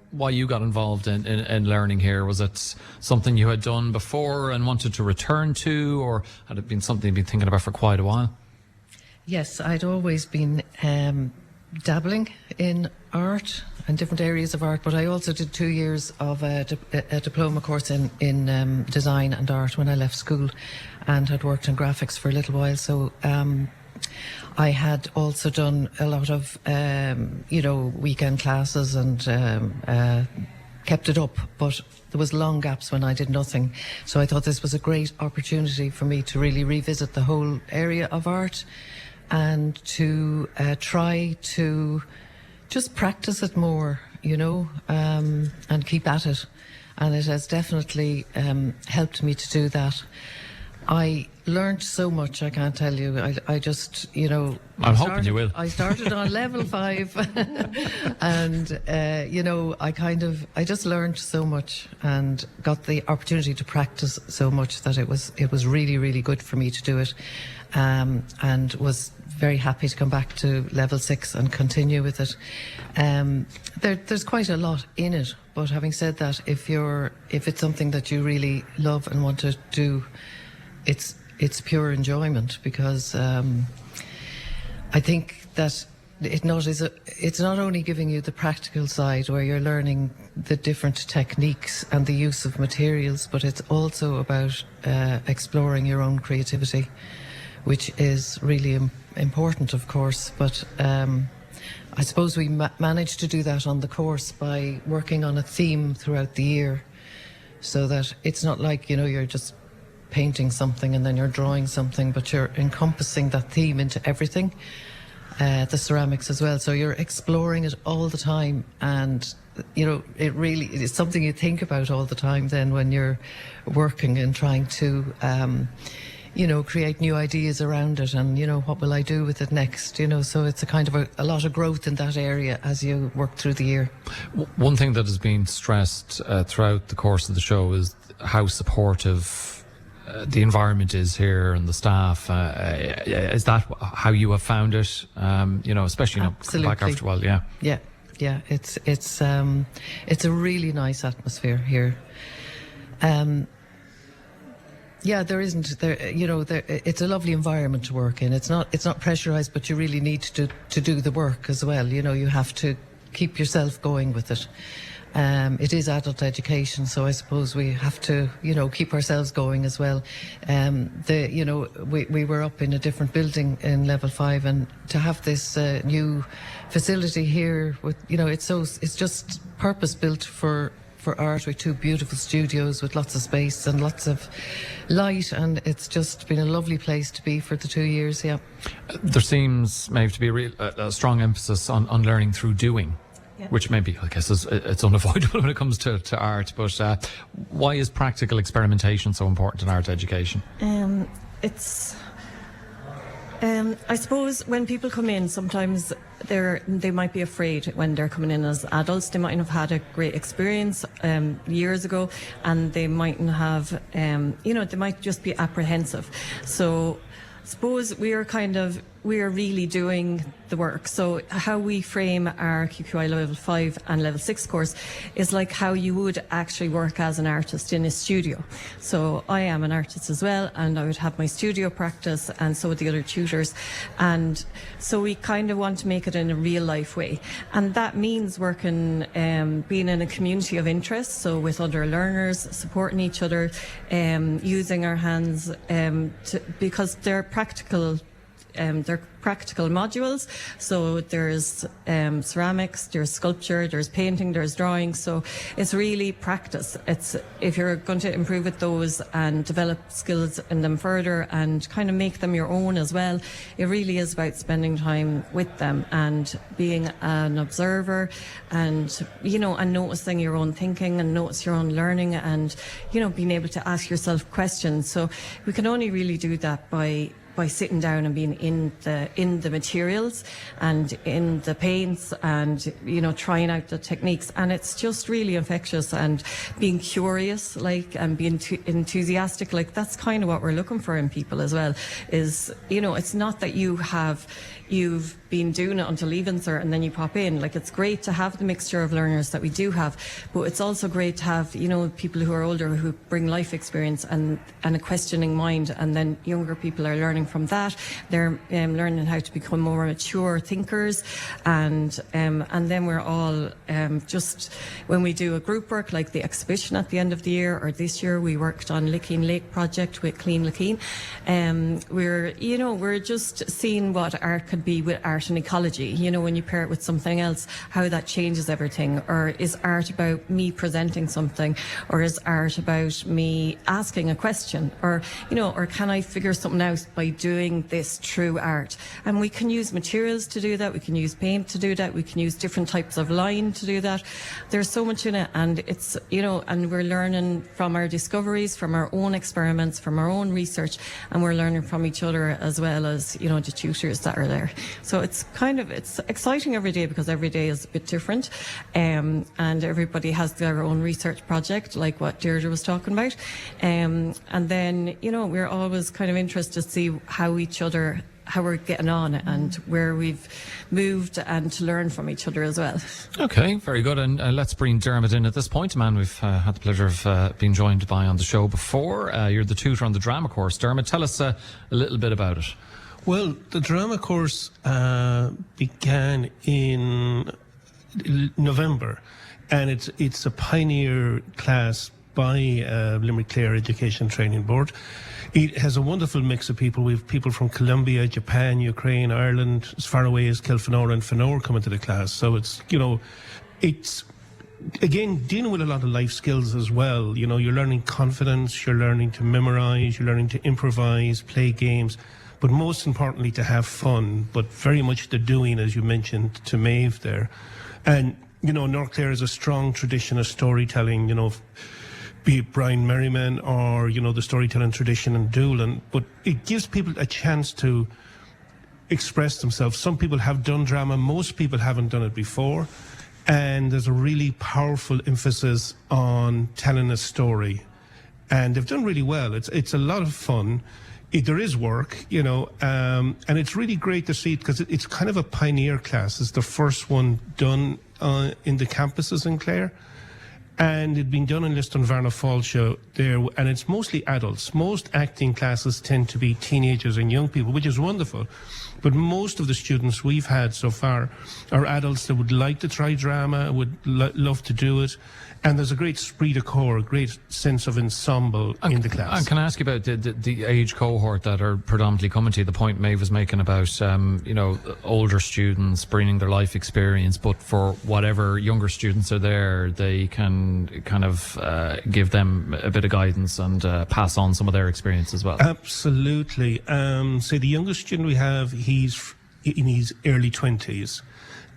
why you got involved in learning here. Was it something you had done before and wanted to return to, or had it been something you'd been thinking about for quite a while? Yes, I'd always been dabbling in art and different areas of art, but I also did 2 years of a diploma course in design and art when I left school, and had worked in graphics for a little while. So I had also done a lot of, weekend classes and kept it up, but there was long gaps when I did nothing. So I thought this was a great opportunity for me to really revisit the whole area of art and to try to just practice it more, and keep at it. And it has definitely helped me to do that. I learned so much, I can't tell you. I just, I'm hoping you will. I started on level 5 and, I just learned so much and got the opportunity to practice so much that it was really, really good for me to do it, and was very happy to come back to level 6 and continue with it. There's quite a lot in it, but having said that, if it's something that you really love and want to do, it's pure enjoyment, because I think that it's not only giving you the practical side where you're learning the different techniques and the use of materials, but it's also about exploring your own creativity, which is really important, of course. But I suppose we managed to do that on the course by working on a theme throughout the year, so that it's not like, you're just painting something and then you're drawing something, but you're encompassing that theme into everything, the ceramics as well. So you're exploring it all the time, and it really is something you think about all the time then when you're working and trying to create new ideas around it, and what will I do with it next, so it's a kind of a lot of growth in that area as you work through the year. One thing that has been stressed throughout the course of the show is how supportive the environment is here and the staff. Is that how you have found it? Especially back after a while. Yeah. It's a really nice atmosphere here. There isn't there. It's a lovely environment to work in. It's not pressurized, but you really need to do the work as well. You have to keep yourself going with it. It is adult education, so I suppose we have to, keep ourselves going as well. We were up in a different building in level 5, and to have this new facility here with, it's just purpose built for art, with 2 beautiful studios with lots of space and lots of light, and it's just been a lovely place to be for the 2 years. Yeah. There seems maybe to be a strong emphasis on learning through doing. Which maybe, I guess, it's unavoidable when it comes to art, but why is practical experimentation so important in art education? It's I suppose when people come in, sometimes they might be afraid when they're coming in as adults. They mightn't have had a great experience years ago, and they mightn't have, they might just be apprehensive. So I suppose we are really doing the work. So how we frame our QQI level 5 and level 6 course is like how you would actually work as an artist in a studio. So I am an artist as well, and I would have my studio practice, and so would the other tutors. And so we kind of want to make it in a real life way. And that means working, being in a community of interest, so with other learners, supporting each other, using our hands, because they're practical modules. So there's ceramics, there's sculpture, there's painting, there's drawing. So it's really practice. It's if you're going to improve with those and develop skills in them further and kind of make them your own as well, it really is about spending time with them and being an observer and, and noticing your own thinking and notice your own learning and, being able to ask yourself questions. So we can only really do that by sitting down and being in the materials and in the paints and trying out the techniques, and it's just really infectious and being curious and being enthusiastic. That's kind of what we're looking for in people as well, is it's not that you've been doing it until leaving cert and then you pop in. It's great to have the mixture of learners that we do have, but it's also great to have people who are older who bring life experience and a questioning mind, and then younger people are learning from that. They're learning how to become more mature thinkers, and then we're all just when we do a group work like the exhibition at the end of the year, or this year we worked on Licking Lake project with Clean Licking. We're just seeing what art could be with art and ecology. When you pair it with something else, how that changes everything. Or is art about me presenting something, or is art about me asking a question, or can I figure something out by doing this through art? And we can use materials to do that. We can use paint to do that. We can use different types of line to do that. There's so much in it, and it's and we're learning from our discoveries, from our own experiments, from our own research, and we're learning from each other as well as the tutors that are there. So it's exciting every day, because every day is a bit different, and everybody has their own research project, like what Deirdre was talking about, and then we're always kind of interested to see how we're getting on and where we've moved, and to learn from each other as well. Okay, very good. And let's bring Dermot in at this point, a man we've had the pleasure of being joined by on the show before. You're the tutor on the drama course. Dermot, tell us a little bit about it. Well, the drama course began in November, and it's a pioneer class by Limerick Clare Education Training Board. It has a wonderful mix of people. We have people from Colombia, Japan, Ukraine, Ireland, as far away as Kilfenora and Fenor coming to the class. So it's again dealing with a lot of life skills as well. You're learning confidence, you're learning to memorize, you're learning to improvise, play games, but most importantly to have fun, but very much the doing, as you mentioned to Maeve there. And North Clare has a strong tradition of storytelling, be it Brian Merriman or the storytelling tradition in Doolin, but it gives people a chance to express themselves. Some people have done drama, most people haven't done it before, and there's a really powerful emphasis on telling a story, and they've done really well. It's a lot of fun. There is work, and it's really great to see it, because it's kind of a pioneer class. It's the first one done in the campuses in Clare, and it'd been done in Liston Varna Fáilte there, and it's mostly adults. Most acting classes tend to be teenagers and young people, which is wonderful. But most of the students we've had so far are adults that would like to try drama, would love to do it. And there's a great esprit de corps, a great sense of ensemble in the class. And can I ask you about the age cohort that are predominantly coming to you? The point Maeve was making about, older students bringing their life experience, but for whatever younger students are there, they can kind of give them a bit of guidance and pass on some of their experience as well. Absolutely. Say the youngest student we have, he's in his early 20s.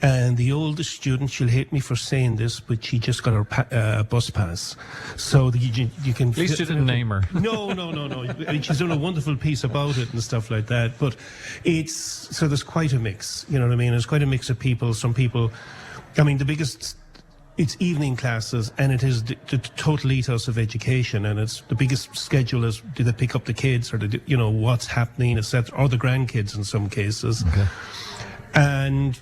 And the oldest student, she'll hate me for saying this, but she just got her bus pass. So you can... At least you didn't name her. No. And she's done a wonderful piece about it and stuff like that. But so there's quite a mix, you know what I mean? There's quite a mix of people. Some people, I mean, it's evening classes, and it is the total ethos of education, and it's the biggest schedule is, do they pick up the kids, or what's happening, etc., or the grandkids in some cases. Okay. And,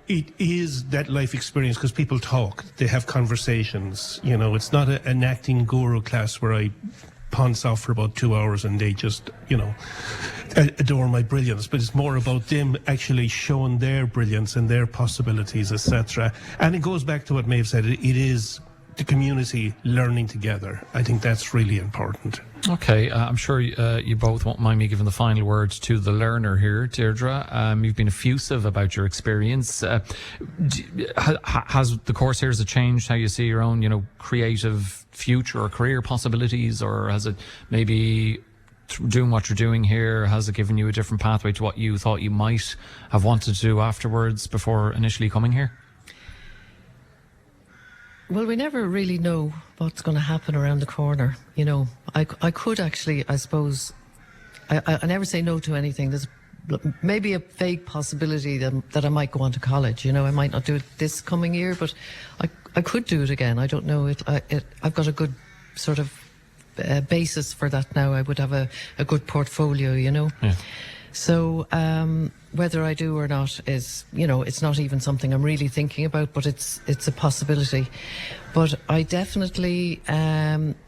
it is that life experience, because people talk, they have conversations, it's not an acting guru class where I ponce off for about 2 hours and they just, adore my brilliance, but it's more about them actually showing their brilliance and their possibilities, etc. And it goes back to what Maeve said, it is the community learning together. I think that's really important. Okay, I'm sure you both won't mind me giving the final word to the learner here, Deirdre. You've been effusive about your experience. Has the course here, has it changed how you see your own, creative future or career possibilities, or has it maybe doing what you're doing here, has it given you a different pathway to what you thought you might have wanted to do afterwards before initially coming here? Well, we never really know what's going to happen around the corner. I could actually, I suppose, I never say no to anything. There's maybe a vague possibility that I might go on to college. I might not do it this coming year, but I could do it again. I don't know. I've got a good sort of basis for that now. I would have a good portfolio, Yeah. So whether I do or not is, it's not even something I'm really thinking about, but it's a possibility. But I definitely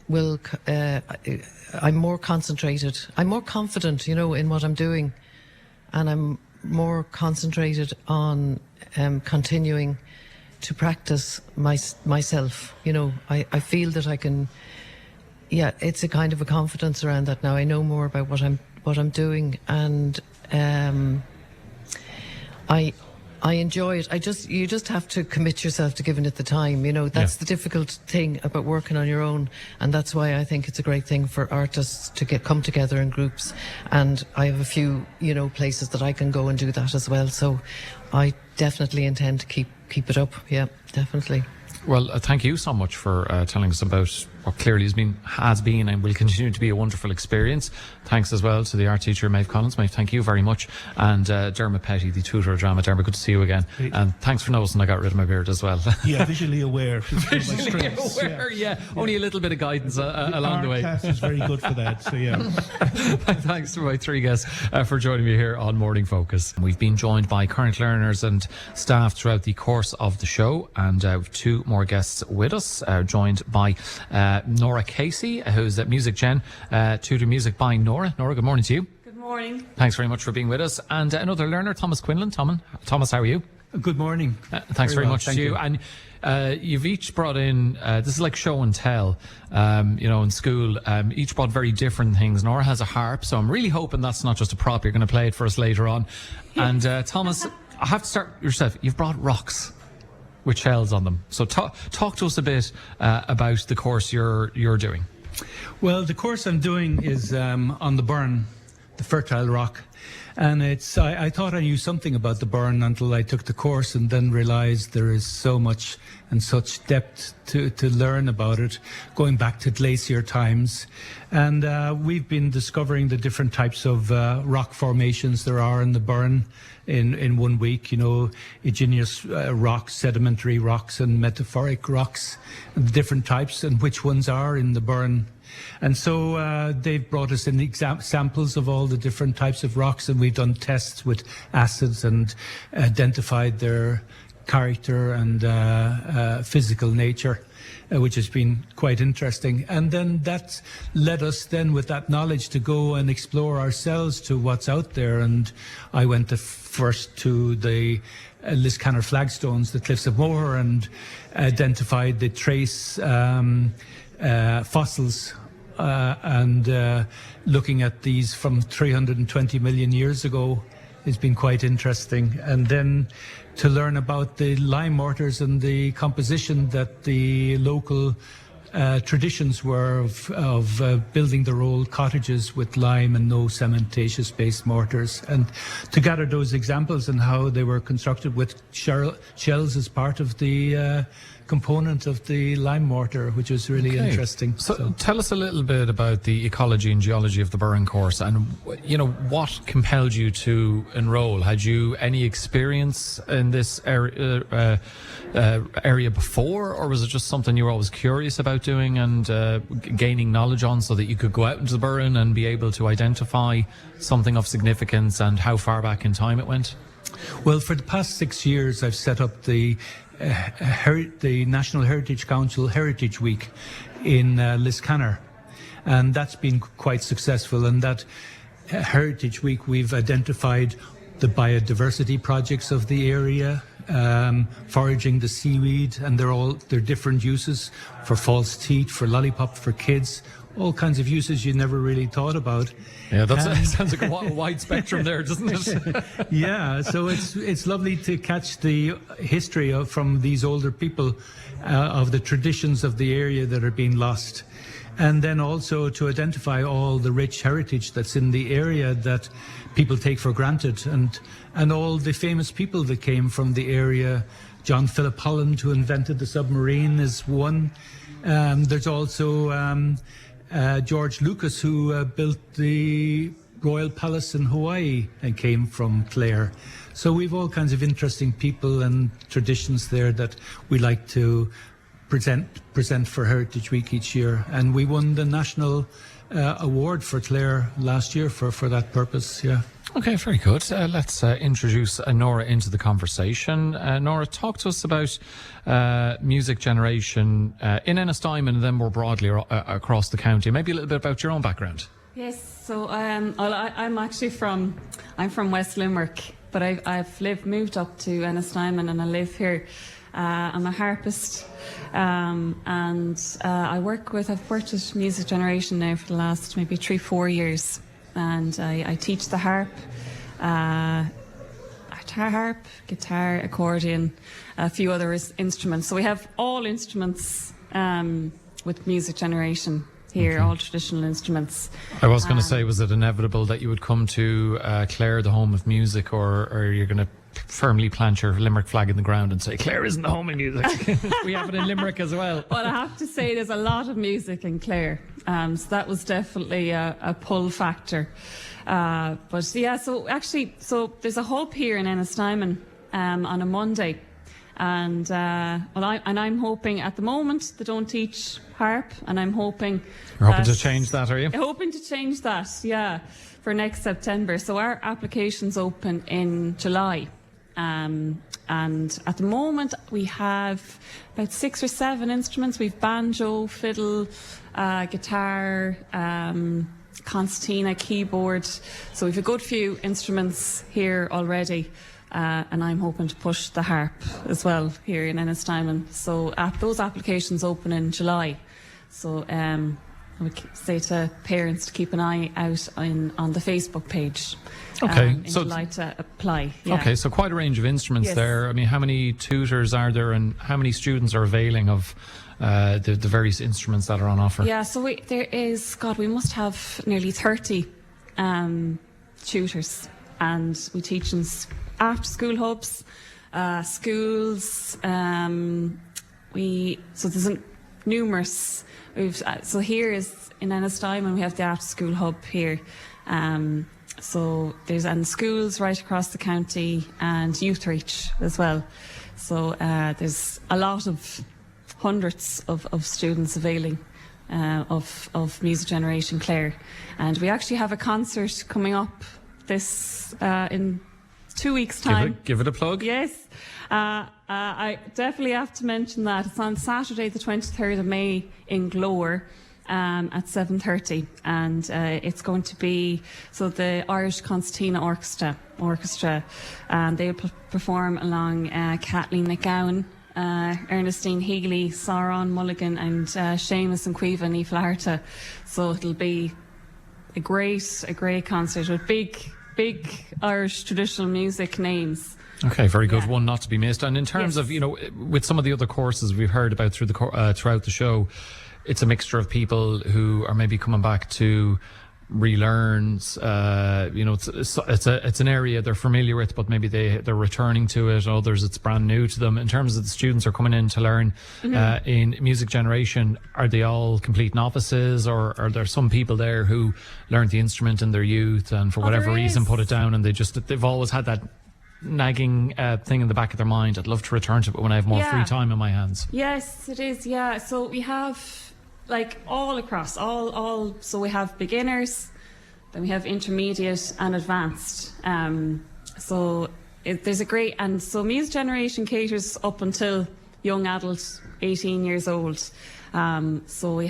will. I'm more concentrated. I'm more confident, in what I'm doing, and I'm more concentrated on continuing to practice myself. I feel that I can. Yeah, it's a kind of a confidence around that now. I know more about what I'm doing, and I enjoy it. You just have to commit yourself to giving it the time. That's the difficult thing about working on your own, and that's why I think it's a great thing for artists to come together in groups. And I have a few, places that I can go and do that as well. So I definitely intend to keep it up. Yeah, definitely. Well, thank you so much for telling us about what clearly has been and will continue to be a wonderful experience. Thanks as well to the art teacher, Maeve Collins. Maeve, thank you very much. And Dermot Petty, the tutor of drama. Dermot, good to see you again. Great. And thanks for noticing I got rid of my beard as well. Yeah, visually aware. Visually aware, yeah. Only a little bit of guidance along the way. Our class is very good for that, so yeah. Thanks to my three guests for joining me here on Morning Focus. We've been joined by current learners and staff throughout the course of the show, and we've two more guests with us, joined by Nora Casey, who's at Music Gen, tutor music by Nora. Nora, good morning to you. Good morning. Thanks very much for being with us. And another learner, Thomas Quinlan. Thomas, how are you? Good morning. Thanks very much to you. And you've each brought in, this is like show and tell, in school, each brought very different things. Nora has a harp, so I'm really hoping that's not just a prop. You're going to play it for us later on. And Thomas, I have to start yourself. You've brought rocks with shells on them. So talk to us a bit about the course you're doing. Well, the course I'm doing is on the burn, the fertile rock. And I thought I knew something about the burn until I took the course, and then realized there is so much and such depth to learn about it, going back to glacier times. And we've been discovering the different types of rock formations there are in the burn in 1 week, igneous rocks, sedimentary rocks and metaphoric rocks, and the different types and which ones are in the burn. And so they've brought us in samples of all the different types of rocks, and we've done tests with acids and identified their character and physical nature, which has been quite interesting. And then that led us then with that knowledge to go and explore ourselves to what's out there. And I went first to the Liscannor flagstones, the Cliffs of Moher, and identified the trace fossils, and looking at these from 320 million years ago has been quite interesting. And then to learn about the lime mortars and the composition that the local traditions were of building their old cottages with lime and no cementatious-based mortars, and to gather those examples and how they were constructed with shells as part of the component of the lime mortar, which was really interesting. So tell us a little bit about the ecology and geology of the Burren course, and what compelled you to enrol. Had you any experience in this area before, or was it just something you were always curious about doing and gaining knowledge on, so that you could go out into the Burren and be able to identify something of significance, and how far back in time it went? Well, for the past 6 years, I've set up the National Heritage Council Heritage Week in Liscannor, and that's been quite successful. And that Heritage Week, we've identified the biodiversity projects of the area, foraging the seaweed, and they're different uses for false teeth, for lollipop for kids, all kinds of uses you never really thought about. Yeah, that sounds like a wide spectrum there, doesn't it? Yeah, so it's lovely to catch the history from these older people, of the traditions of the area that are being lost. And then also to identify all the rich heritage that's in the area that people take for granted, and all the famous people that came from the area. John Philip Holland, who invented the submarine, is one. There's also George Lucas, who built the Royal Palace in Hawaii and came from Clare. So we've all kinds of interesting people and traditions there that we like to present for Heritage Week each year. And we won the national award for Clare last year for that purpose. Yeah. Okay, very good. Let's introduce Nora into the conversation. Nora, talk to us about music generation in Ennistymon and then more broadly across the county. Maybe a little bit about your own background. Yes, so I'm actually from West Limerick, but I've moved up to Ennistymon and I live here. I'm a harpist, and I've worked with music generation now for the last maybe 3-4 years. And I teach the harp, guitar, accordion, a few other instruments. So we have all instruments with music generation here, all traditional instruments. I was going to say, was it inevitable that you would come to Clare, the home of music, or you're going to firmly plant your Limerick flag in the ground and say, Clare isn't the home of music? We have it in Limerick as well. Well, I have to say there's a lot of music in Clare. So that was definitely a pull factor. But yeah, so there's a hub here in Ennistymon on a Monday. And I'm hoping at the moment they don't teach harp, and I'm hoping you're hoping to change that, are you? Hoping to change that, yeah, for next September. So our application's open in July. And at the moment we have about 6 or 7 instruments. We've banjo, fiddle, guitar, concertina, keyboard. So we've a good few instruments here already. And I'm hoping to push the harp as well here in Ennistymon. So those applications open in July. So I would say to parents to keep an eye out on the Facebook page. Okay, in July to apply. Yeah. Okay, so quite a range of instruments there. I mean, how many tutors are there, and how many students are availing of the various instruments that are on offer? Yeah, so we must have nearly 30 tutors, and we teach in after school hubs, schools. So there's numerous. So here is in Ennistymon we have the after school hub here. So there's schools right across the county and youth reach as well. So there's a lot of hundreds of students availing of Music Generation Clare, and we actually have a concert coming up this in 2 weeks' time. Give it a plug. Yes, I definitely have to mention that. It's on Saturday the 23rd of May in Glore at 7:30, and it's going to be the Irish Concertina Orchestra, and they'll perform along Kathleen McGowan, Ernestine Healy, Sauron Mulligan, and Seamus and Cueva and Aoife Laharta. So it'll be a great concert with big Irish traditional music names. Okay, very good. One not to be missed. And in terms of, with some of the other courses we've heard about throughout the show, it's a mixture of people who are maybe coming back to relearn. It's an area they're familiar with, but maybe they're returning to it. Others, it's brand new to them. In terms of the students who are coming in to learn in music generation, are they all complete novices, or are there some people there who learned the instrument in their youth and for whatever reason put it down, and they've always had that nagging thing in the back of their mind, I'd love to return to it when I have more free time in my hands? Yes, it is. Yeah, so we have all across, so we have beginners, then we have intermediate and advanced. There's a great, and so music generation caters up until young adults, 18 years old. So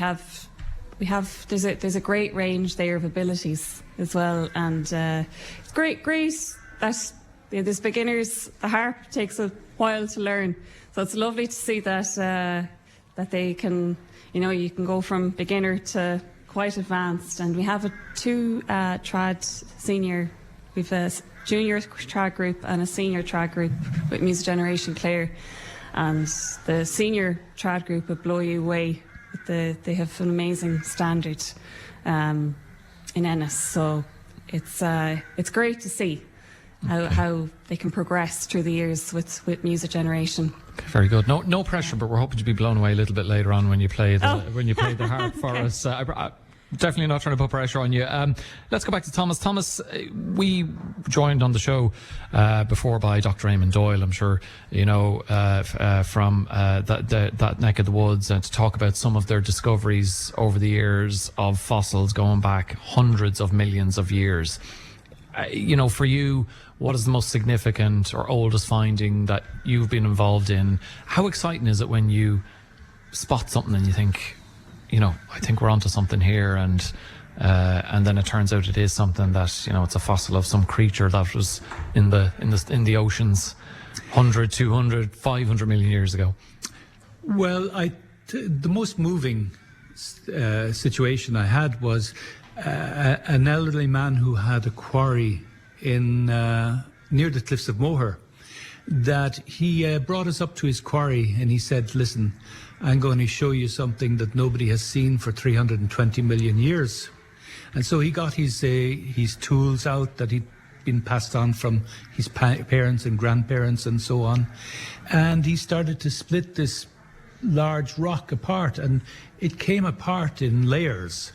there's a great range there of abilities as well, and it's great that there's beginners. The harp takes a while to learn, so it's lovely to see that they can. You can go from beginner to quite advanced, and we have two trad senior. We've a junior trad group and a senior trad group with Music Generation Clare, and the senior trad group would blow you away. They have an amazing standard in Ennis, so it's great to see how they can progress through the years with music generation. Okay, very good. No pressure, but we're hoping to be blown away a little bit later on when you play the harp for us. Definitely not trying to put pressure on you. Let's go back to Thomas. Thomas, we joined on the show before by Dr. Eamon Doyle, I'm sure you know, from that neck of the woods, to talk about some of their discoveries over the years of fossils going back hundreds of millions of years. For you, what is the most significant or oldest finding that you've been involved in? How exciting is it when you spot something and you think, I think we're onto something here, and then it turns out it is something that, it's a fossil of some creature that was in the oceans 100, 200, 500 million years ago? Well, the most moving situation I had was an elderly man who had a quarry in near the cliffs of Moher, that he brought us up to his quarry and he said, listen, I'm going to show you something that nobody has seen for 320 million years. And so he got his tools out that he'd been passed on from his parents and grandparents and so on, and he started to split this large rock apart, and it came apart in layers.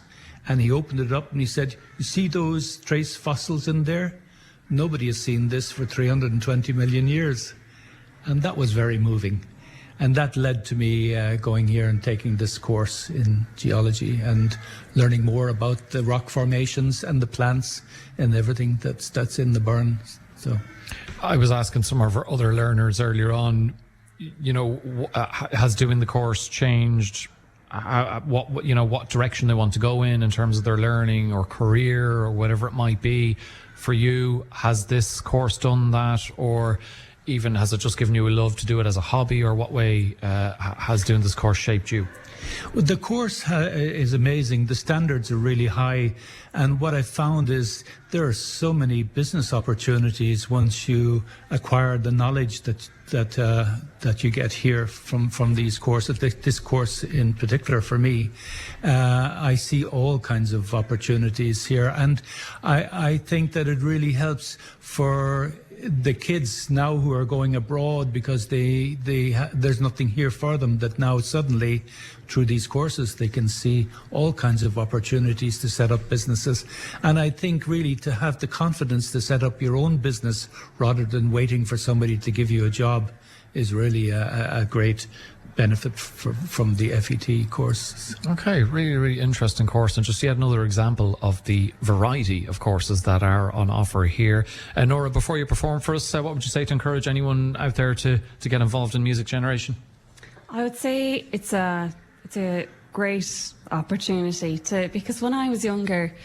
And he opened it up and he said, you see those trace fossils in there? Nobody has seen this for 320 million years. And that was very moving. And that led to me going here and taking this course in geology and learning more about the rock formations and the plants and everything that's in the burn. So, I was asking some of our other learners earlier on, has doing the course changed what direction they want to go in terms of their learning or career or whatever it might be. For you, has this course done that, or even has it just given you a love to do it as a hobby, or what way has doing this course shaped you? Well, the course is amazing. The standards are really high, and what I found is there are so many business opportunities once you acquire the knowledge that you get here from these courses. This course in particular, for me, I see all kinds of opportunities here, and I think that it really helps for the kids now who are going abroad, because there's nothing here for them, that now suddenly through these courses they can see all kinds of opportunities to set up businesses. And I think really to have the confidence to set up your own business rather than waiting for somebody to give you a job is really a great benefit from the FET courses. Okay, really, really interesting course, and just yet another example of the variety of courses that are on offer here. Nora, before you perform for us, what would you say to encourage anyone out there to get involved in music generation? I would say it's a great opportunity because when I was younger,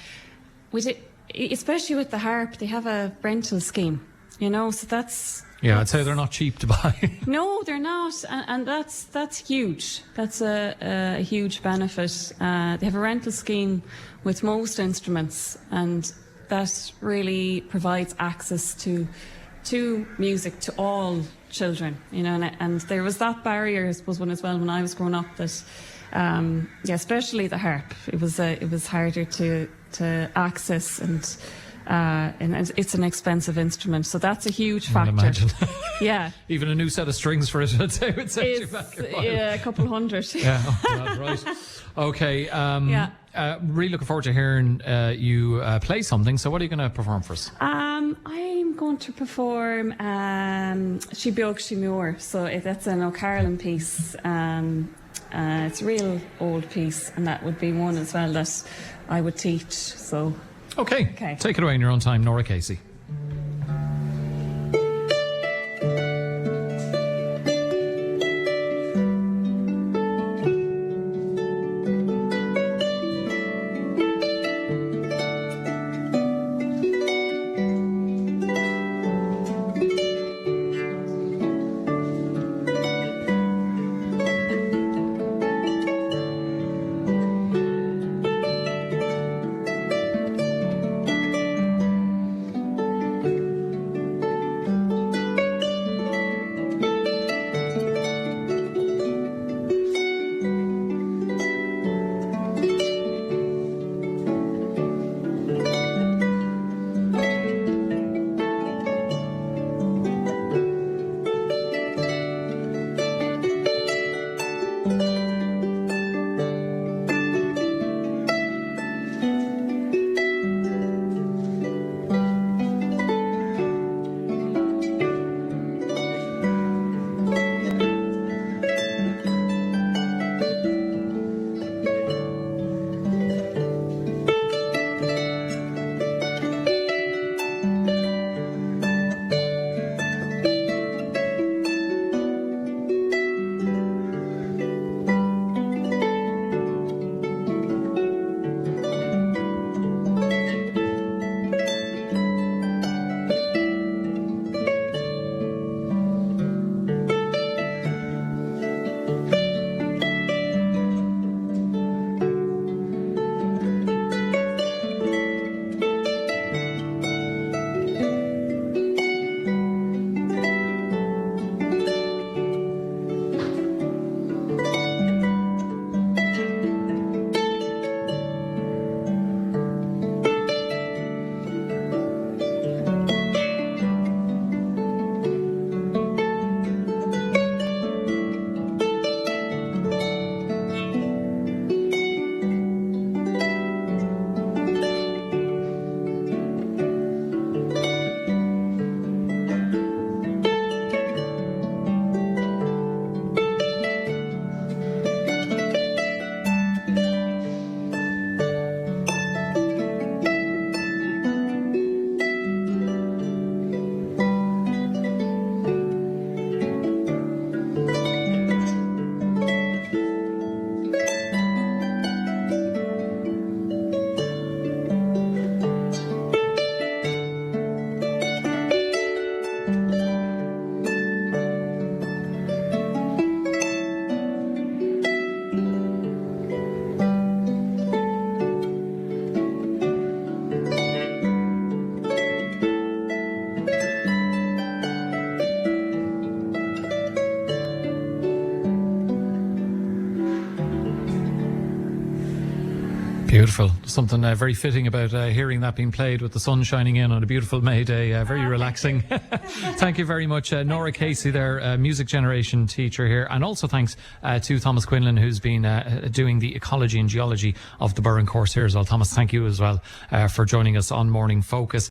especially with the harp, they have a rental scheme, so that's... Yeah, I'd say they're not cheap to buy. No, they're not, and that's huge. That's a huge benefit. They have a rental scheme with most instruments, and that really provides access to music to all children. And there was that barrier, I suppose, when I was growing up, that especially the harp. It was harder to access, and it's an expensive instrument, so that's a huge factor. Imagine. Yeah, even a new set of strings for it, I'd say, would set you back a while. Yeah, a couple hundred. Yeah, oh God, right. Okay. Really looking forward to hearing you play something. So, what are you going to perform for us? I'm going to perform She Beag She Muir. So that's an O'Carolan piece. It's a real old piece, and that would be one as well that I would teach. So. Okay. Take it away in your own time, Nora Casey. Beautiful. Something very fitting about hearing that being played with the sun shining in on a beautiful May day. Very relaxing. Thank you very much, Nora Casey there, music generation teacher here. And also thanks to Thomas Quinlan, who's been doing the ecology and geology of the Burren course here as well. Thomas, thank you as well for joining us on Morning Focus.